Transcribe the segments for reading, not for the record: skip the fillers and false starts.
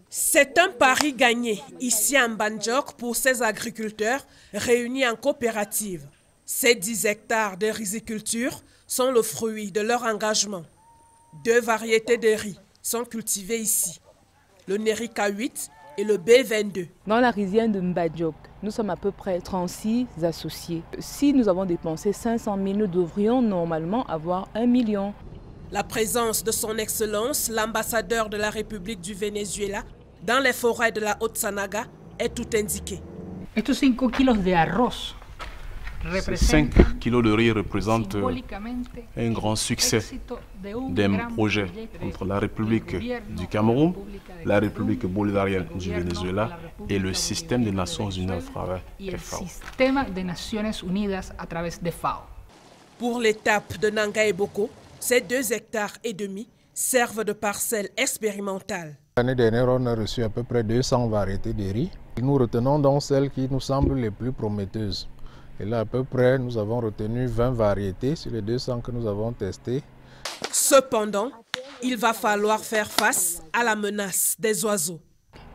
C'est un pari gagné ici à Mbandjok pour ces agriculteurs réunis en coopérative. Ces 10 hectares de riziculture sont le fruit de leur engagement. 2 variétés de riz sont cultivées ici, le Neri K8 et le B22. Dans la rizienne de Mbandjok, nous sommes à peu près 36 associés. Si nous avons dépensé 500 000, nous devrions normalement avoir 1 million. La présence de son Excellence, l'ambassadeur de la République du Venezuela, dans les forêts de la Haute-Sanaga est tout indiqué. Estos 5 kilos de arroz. Ces 5 kilos de riz représentent un grand succès d'un projet entre la République du Cameroun, la République bolivarienne du Venezuela et le système des Nations Unies à travers FAO. Pour l'étape de Nanga et Boko, ces 2 hectares et demi servent de parcelles expérimentales. L'année dernière, on a reçu à peu près 200 variétés de riz. Nous retenons donc celles qui nous semblent les plus prometteuses. Et là, à peu près, nous avons retenu 20 variétés sur les 200 que nous avons testées. Cependant, il va falloir faire face à la menace des oiseaux.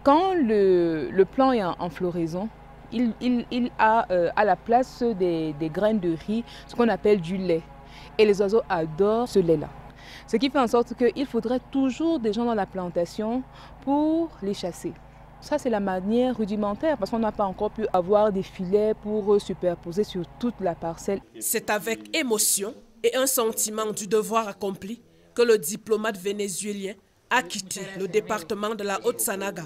Quand le plant est en floraison, il a à la place des graines de riz ce qu'on appelle du lait. Et les oiseaux adorent ce lait-là. Ce qui fait en sorte qu'il faudrait toujours des gens dans la plantation pour les chasser. Ça, c'est la manière rudimentaire parce qu'on n'a pas encore pu avoir des filets pour superposer sur toute la parcelle. C'est avec émotion et un sentiment du devoir accompli que le diplomate vénézuélien a quitté le département de la Haute-Sanaga.